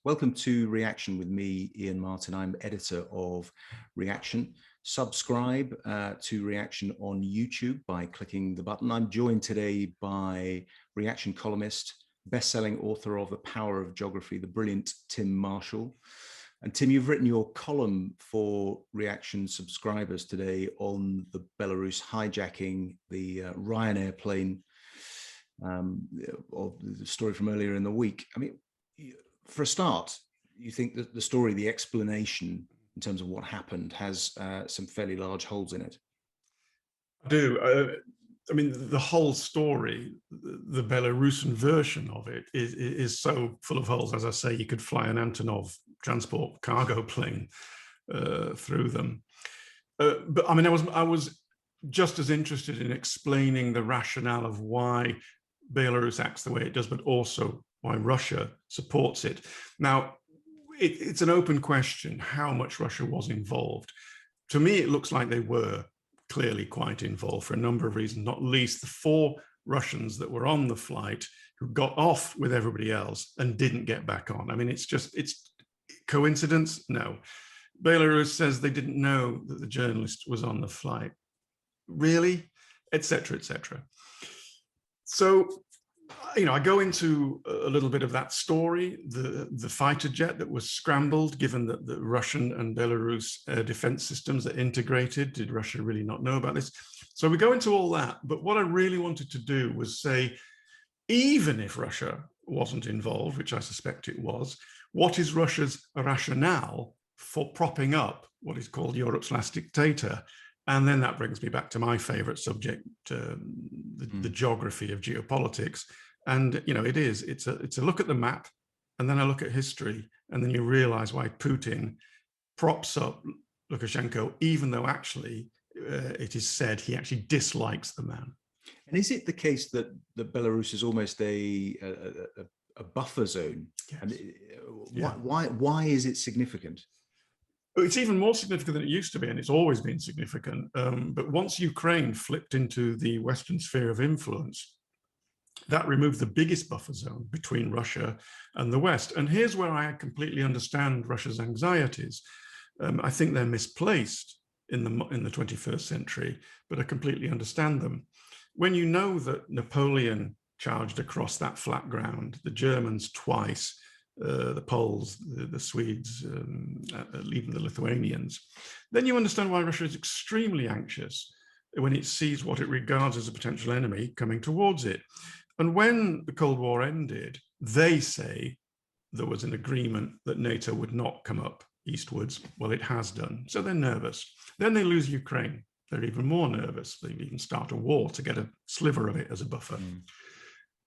Welcome to Reaction with me, Iain Martin. I'm editor of Reaction. Subscribe to Reaction on YouTube by clicking the button. I'm joined today by Reaction columnist, best-selling author of The Power of Geography, the brilliant Tim Marshall. And Tim, you've written your column for Reaction subscribers today on the Belarus hijacking, the Ryanair plane, of the story from earlier in the week. I mean, for a start, you think that the story, the explanation in terms of what happened has some fairly large holes in it? I do. I mean, the whole story, the Belarusian version of it is so full of holes. As I say, you could fly an Antonov transport cargo plane through them. But I mean, I was just as interested in explaining the rationale of why Belarus acts the way it does, but also why Russia supports it. Now, it's an open question how much Russia was involved. To me, it looks like they were clearly quite involved for a number of reasons, not least the 4 Russians that were on the flight who got off with everybody else and didn't get back on. I mean, it's coincidence? No. Belarus says they didn't know that the journalist was on the flight. Really? Etc., etc. So, you know, I go into a little bit of that story, the fighter jet that was scrambled, given that the Russian and Belarus defense systems are integrated. Did Russia really not know about this? So we go into all that. But what I really wanted to do was say, even if Russia wasn't involved, which I suspect it was, what is Russia's rationale for propping up what is called Europe's last dictator? And then that brings me back to my favorite subject, the geography of geopolitics. And, you know, it's a look at the map, and then I look at history, and then you realize why Putin props up Lukashenko, even though actually it is said he actually dislikes the man. And is it the case that Belarus is almost a buffer zone? Yes. And Yeah. why is it significant? It's even more significant than it used to be, and it's always been significant. But once Ukraine flipped into the Western sphere of influence, that removed the biggest buffer zone between Russia and the West. And here's where I completely understand Russia's anxieties. I think they're misplaced in the 21st century, but I completely understand them. When you know that Napoleon charged across that flat ground, the Germans twice, the Poles, the Swedes, even the Lithuanians, then you understand why Russia is extremely anxious when it sees what it regards as a potential enemy coming towards it. And when the Cold War ended, they say there was an agreement that NATO would not come up eastwards. Well, it has done. So they're nervous. Then they lose Ukraine. They're even more nervous. They even start a war to get a sliver of it as a buffer.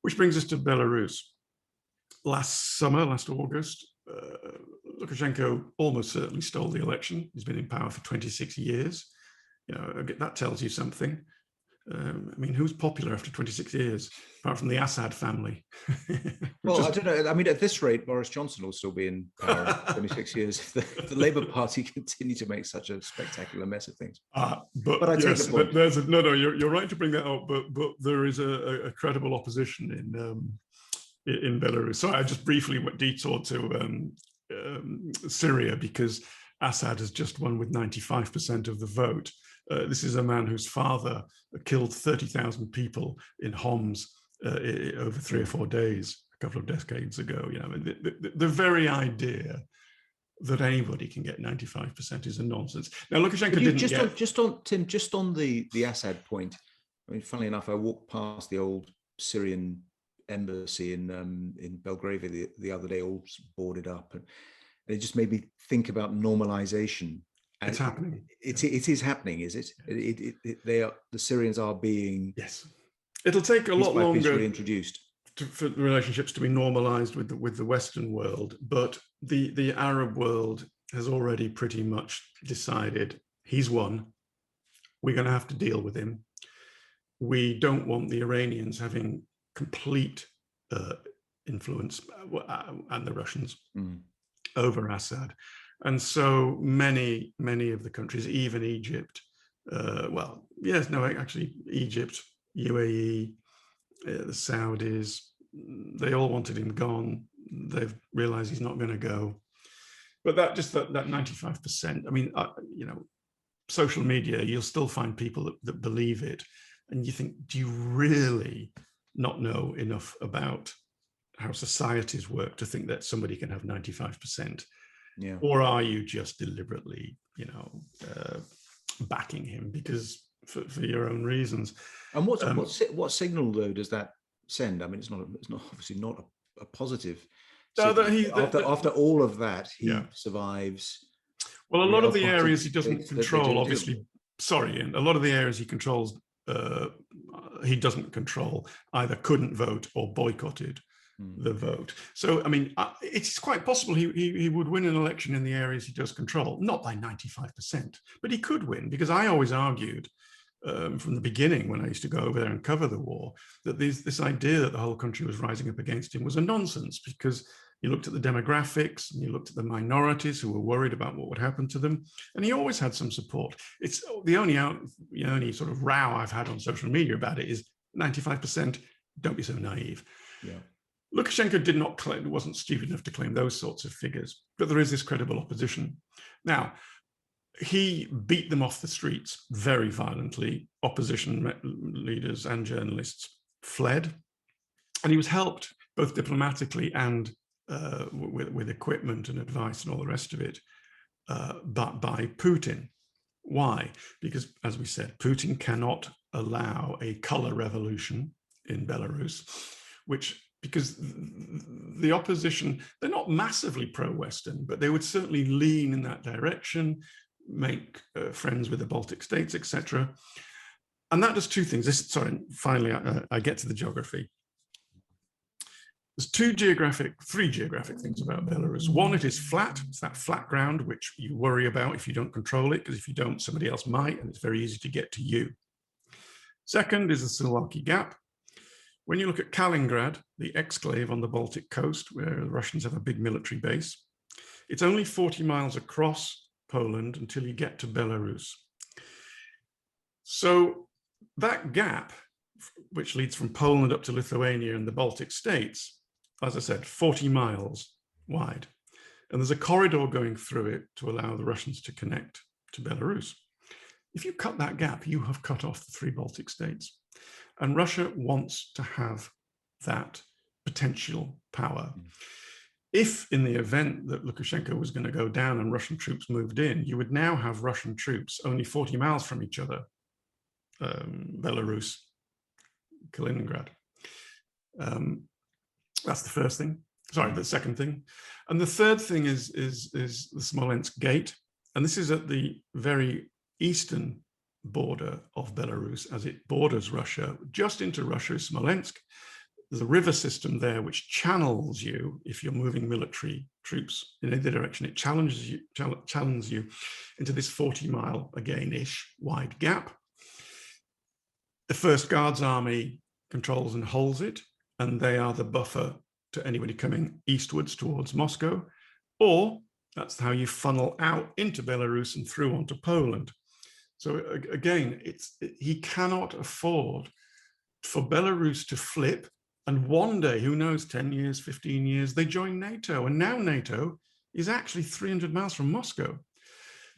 Which brings us to Belarus. Last August, Lukashenko almost certainly stole the election. He's been in power for 26 years. You know, that tells you something. I mean, who's popular after 26 years, apart from the Assad family? Well, I don't know. I mean, at this rate, Boris Johnson will still be in power for 26 years if the Labour Party continue to make such a spectacular mess of things. But I yes, take the point. No, you're right to bring that up, but there is a credible opposition in Belarus. So I just briefly detoured to Syria because Assad has just won with 95% of the vote. This is a man whose father killed 30,000 people in Homs over 3 or 4 days a couple of decades ago. You know, the very idea that anybody can get 95% is a nonsense. Now, Lukashenko didn't get... Just on the Assad point, I mean, funnily enough, I walked past the old Syrian embassy in Belgravia the other day, all boarded up, and it just made me think about normalization. And it's happening. It is happening, is it? The Syrians are being... Yes. It'll take a lot longer reintroduced for the relationships to be normalized with the Western world, but the Arab world has already pretty much decided he's won. We're going to have to deal with him. We don't want the Iranians having complete influence, and the Russians, over Assad. And so many of the countries, even Egypt, well, yes, no, actually Egypt, UAE, the Saudis, they all wanted him gone. they've realized he's not going to go. But that 95%, I mean, you know, social media, you'll still find people that believe it. And you think, do you really not know enough about how societies work to think that somebody can have 95%? Yeah. Or are you just deliberately, you know, backing him because for your own reasons? And what signal though does that send? I mean, it's not obviously not a positive signal. After all of that, he survives. Well, a lot of the areas he doesn't control, obviously. Sorry, Ian. A lot of the areas he controls, he doesn't control, either couldn't vote or boycotted the vote. So, I mean, it's quite possible he would win an election in the areas he does control, not by 95%, but he could win, because I always argued from the beginning, when I used to go over there and cover the war, that this idea that the whole country was rising up against him was a nonsense, because you looked at the demographics and you looked at the minorities who were worried about what would happen to them, and he always had some support. It's the only sort of row I've had on social media about it is 95%. Don't be so naive. Yeah. Lukashenko did not claim, wasn't stupid enough to claim those sorts of figures, but there is this credible opposition. Now, he beat them off the streets very violently. Opposition leaders and journalists fled, and he was helped both diplomatically and with equipment and advice and all the rest of it, but by Putin. Why? Because, as we said, Putin cannot allow a color revolution in Belarus, because the opposition, they're not massively pro-Western, but they would certainly lean in that direction, make friends with the Baltic states, etc. And that does two things. Finally, I get to the geography. There's three geographic things about Belarus. One, it is flat. It's that flat ground which you worry about if you don't control it, because if you don't, somebody else might, and it's very easy to get to you. Second is the Suwalki Gap. When you look at Kaliningrad, the exclave on the Baltic coast, where the Russians have a big military base, it's only 40 miles across Poland until you get to Belarus. So that gap, which leads from Poland up to Lithuania and the Baltic states, as I said, 40 miles wide. And there's a corridor going through it to allow the Russians to connect to Belarus. If you cut that gap, you have cut off the three Baltic states. And Russia wants to have that potential power. If in the event that Lukashenko was going to go down and Russian troops moved in, you would now have Russian troops only 40 miles from each other, Belarus, Kaliningrad. That's the first thing. Sorry, the second thing. And the third thing is the Smolensk Gate. And this is at the very eastern border of Belarus, as it borders Russia. Just into Russia is Smolensk. There's a river system there which channels you, if you're moving military troops in either direction, it challenges you into this 40-mile, again-ish, wide gap. The 1st Guards Army controls and holds it, and they are the buffer to anybody coming eastwards towards Moscow, or that's how you funnel out into Belarus and through onto Poland. So again, he cannot afford for Belarus to flip, and one day, who knows, 10 years, 15 years, they join NATO, and now NATO is actually 300 miles from Moscow.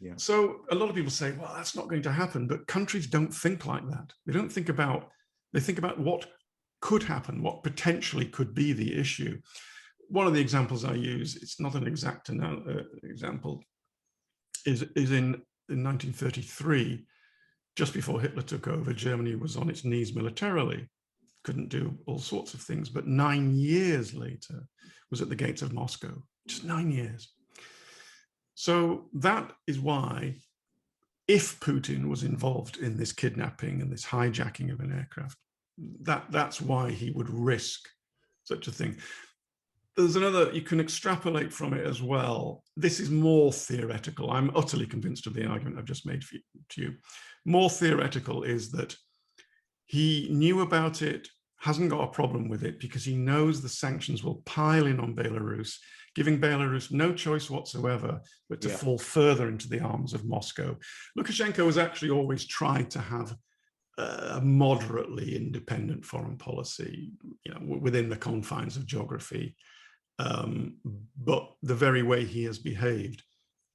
Yeah. So a lot of people say, well, that's not going to happen, but countries don't think like that. They think about what could happen, what potentially could be the issue. One of the examples I use, it's not an exact example, is in 1933, just before Hitler took over, Germany was on its knees militarily, couldn't do all sorts of things, but 9 years later was at the gates of Moscow, just 9 years. So that is why, if Putin was involved in this kidnapping and this hijacking of an aircraft, that's why he would risk such a thing. There's another, you can extrapolate from it as well. This is more theoretical. I'm utterly convinced of the argument I've just made to you. More theoretical is that he knew about it, hasn't got a problem with it, because he knows the sanctions will pile in on Belarus, giving Belarus no choice whatsoever but to fall further into the arms of Moscow. Lukashenko has actually always tried to have a moderately independent foreign policy, within the confines of geography. But the very way he has behaved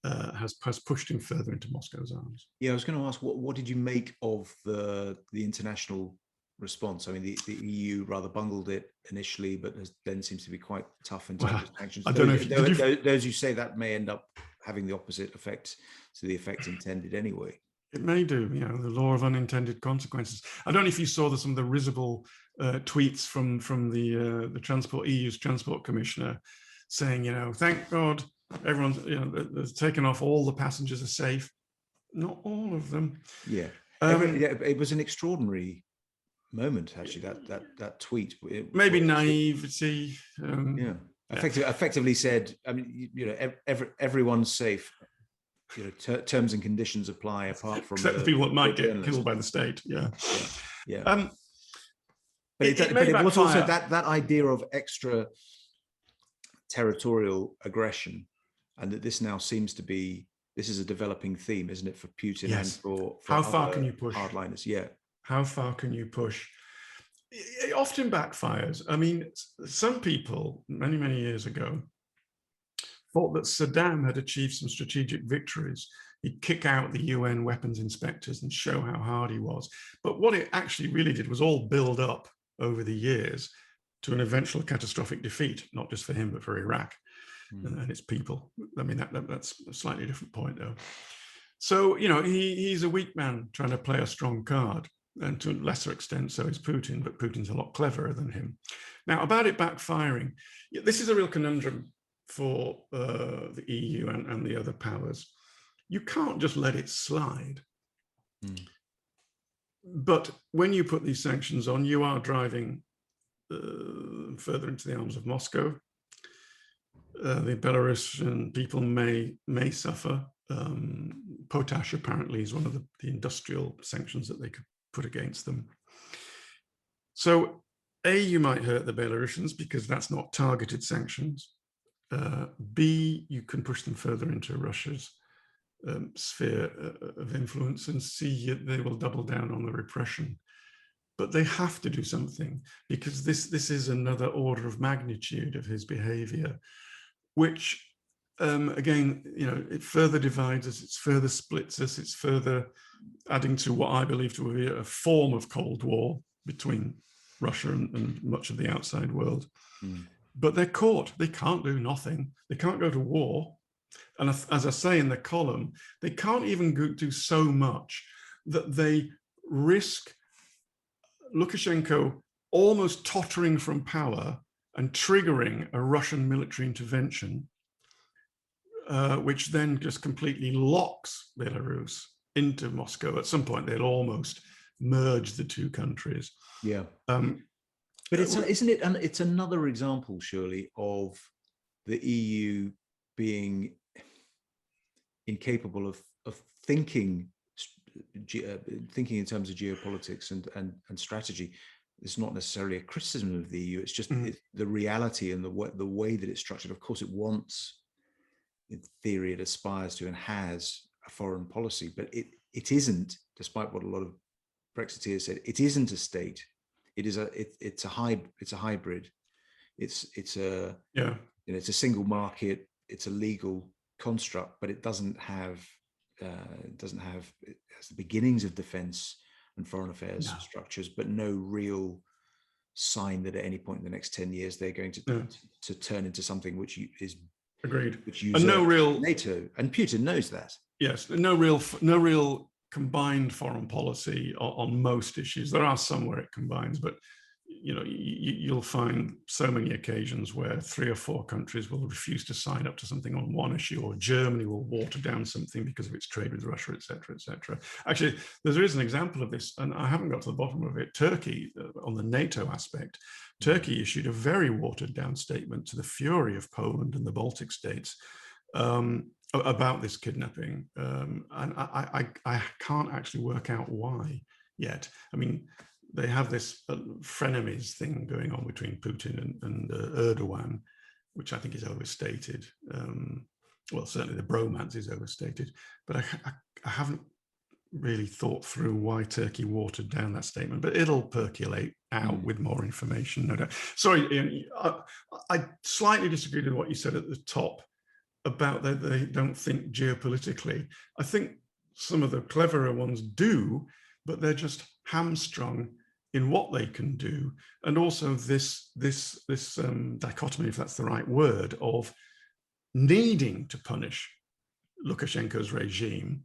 has pushed him further into Moscow's arms. Yeah, I was going to ask, what did you make of the international response? I mean, the EU rather bungled it initially, but then seems to be quite tough in terms of sanctions. I don't know if those you say that may end up having the opposite effect to the effect intended anyway. It may do, you know, the law of unintended consequences. I don't know if you saw some of the risible tweets from the EU's transport commissioner saying, you know, thank God everyone's, you know, they've taken off, all the passengers are safe. Not all of them. Yeah, it was an extraordinary moment, actually. That tweet. Maybe naivety. Yeah, effectively said. I mean, you know, everyone's safe. You know, terms and conditions apply apart from except the people that might get killed by the state. Yeah. But it was also that idea of extra territorial aggression, and that this now seems to be, this is a developing theme, isn't it, for Putin and for how far can you push hardliners? Yeah. How far can you push? It often backfires. I mean, some people many years ago thought that Saddam had achieved some strategic victories. He'd kick out the UN weapons inspectors and show how hard he was. But what it actually really did was all build up over the years to an eventual catastrophic defeat, not just for him, but for Iraq and its people. I mean, that's a slightly different point, though. So, you know, he's a weak man trying to play a strong card. And to a lesser extent, so is Putin, but Putin's a lot cleverer than him. Now, about it backfiring, this is a real conundrum for the EU and the other powers. You can't just let it slide. But when you put these sanctions on, you are driving further into the arms of Moscow. The Belarusian people may suffer. Potash apparently is one of the industrial sanctions that they could put against them. So A, you might hurt the Belarusians because that's not targeted sanctions. B, you can push them further into Russia's sphere of influence, and C, they will double down on the repression. But they have to do something, because this is another order of magnitude of his behavior, which again, you know, it further divides us, it further splits us, it's further adding to what I believe to be a form of Cold War between Russia and much of the outside world. But they're caught. They can't do nothing. They can't go to war. And as I say in the column, they can't even do so much that they risk Lukashenko almost tottering from power and triggering a Russian military intervention, which then just completely locks Belarus into Moscow. At some point, they'll almost merge the two countries. Yeah. But isn't it? It's another example, surely, of the EU being incapable of thinking in terms of geopolitics and strategy. It's not necessarily a criticism of the EU. It's just the reality and the way that it's structured. Of course, it wants, in theory, it aspires to and has a foreign policy, but it isn't, despite what a lot of Brexiteers said, it isn't a state. It's a hybrid. It's a single market. It's a legal construct, but it has the beginnings of defense and foreign affairs structures, but no real sign that at any point in the next 10 years they're going to turn into something which is agreed. Which usurps no real NATO, and Putin knows that. Yes, no real combined foreign policy on most issues. There are some where it combines, but you know, you'll find so many occasions where 3 or 4 countries will refuse to sign up to something on one issue, or Germany will water down something because of its trade with Russia, etc., etc. Actually, there is an example of this, and I haven't got to the bottom of it. Turkey, on the NATO aspect, Turkey issued a very watered down statement to the fury of Poland and the Baltic states about this kidnapping, and I can't actually work out why yet. I mean, they have this frenemies thing going on between Putin and Erdogan, which I think is overstated. Well, certainly the bromance is overstated, but I haven't really thought through why Turkey watered down that statement, but it'll percolate out with more information, no doubt. Sorry, Ian, I slightly disagreed with what you said at the top about that they don't think geopolitically. I think some of the cleverer ones do, but they're just hamstrung in what they can do, and also this dichotomy, if that's the right word, of needing to punish Lukashenko's regime,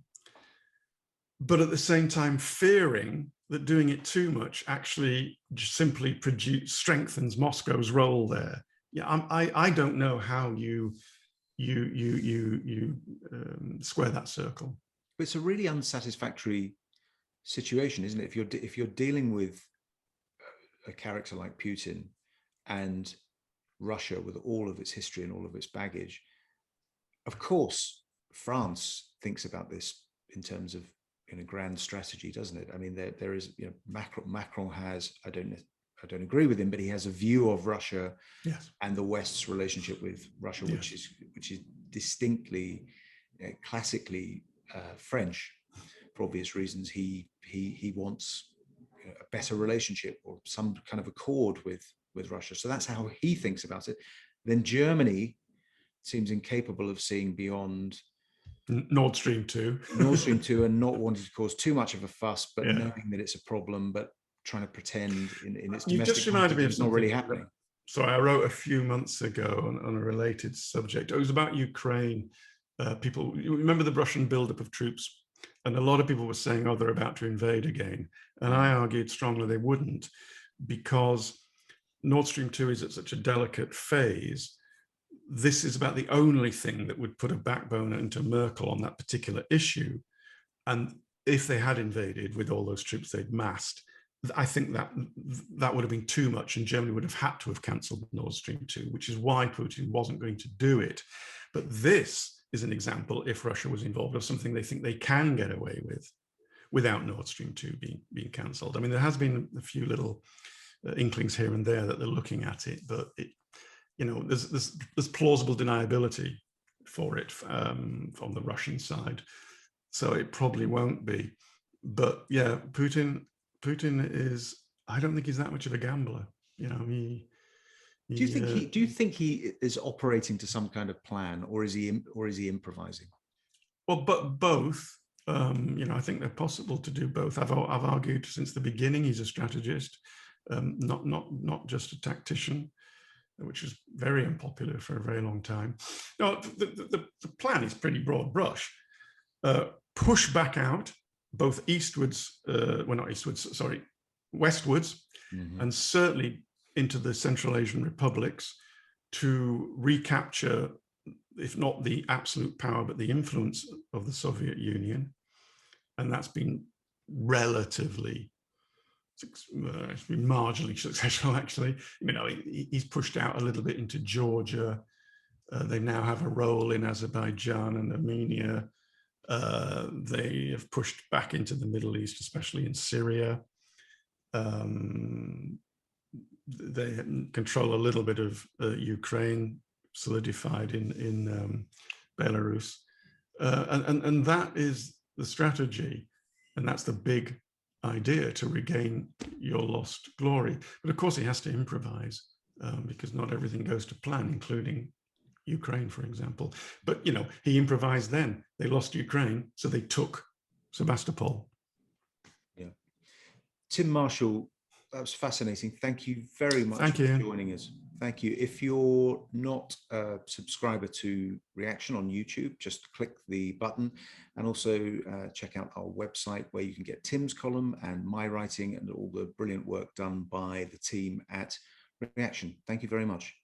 but at the same time fearing that doing it too much actually simply strengthens Moscow's role there. Yeah, I don't know how you square that circle. It's a really unsatisfactory situation, isn't it? If you're dealing with a character like Putin and Russia with all of its history and all of its baggage, of course, France thinks about this in terms of grand strategy, doesn't it? I mean, there is, Macron has, I don't agree with him, but he has a view of Russia, yes, and the West's relationship with Russia, yes, which is distinctly, classically French, for obvious reasons. He wants a better relationship or some kind of accord with Russia. So that's how he thinks about it. Then Germany seems incapable of seeing beyond Nord Stream 2. Nord Stream 2 and not wanting to cause too much of a fuss, but knowing that it's a problem, but trying to pretend in its domestic context it's not really happening. So I wrote a few months ago on a related subject. It was about Ukraine. People, you remember the Russian buildup of troops? And a lot of people were saying, oh, they're about to invade again. And I argued strongly they wouldn't, because Nord Stream 2 is at such a delicate phase. This is about the only thing that would put a backbone into Merkel on that particular issue. And if they had invaded with all those troops they'd massed, I think that would have been too much, and Germany would have had to have cancelled Nord Stream 2, which is why Putin wasn't going to do it. But this is an example, if Russia was involved, of something they think they can get away with without Nord Stream 2 being cancelled. I mean, there has been a few little inklings here and there that they're looking at it, but there's plausible deniability for it from the Russian side, so it probably won't be. But yeah, Putin is, I don't think he's that much of a gambler. Do you think he is operating to some kind of plan, or is he improvising? Well, but both. I think they're possible to do both. I've argued since the beginning he's a strategist, not just a tactician, which is very unpopular for a very long time. No, the plan is pretty broad brush. Push back out, both eastwards, westwards, and certainly into the Central Asian republics, to recapture, if not the absolute power, but the influence of the Soviet Union. And that's been relatively, it's been marginally successful, actually. He's pushed out a little bit into Georgia. They now have a role in Azerbaijan and Armenia. They have pushed back into the Middle East, especially in Syria. They control a little bit of Ukraine, solidified in Belarus. And that is the strategy. And that's the big idea, to regain your lost glory. But of course, he has to improvise, because not everything goes to plan, including Ukraine, for example. But, he improvised then. They lost Ukraine, so they took Sebastopol. Yeah. Tim Marshall, that was fascinating. Thank you very much for joining us. Thank you. If you're not a subscriber to Reaction on YouTube, just click the button, and also check out our website, where you can get Tim's column and my writing and all the brilliant work done by the team at Reaction. Thank you very much.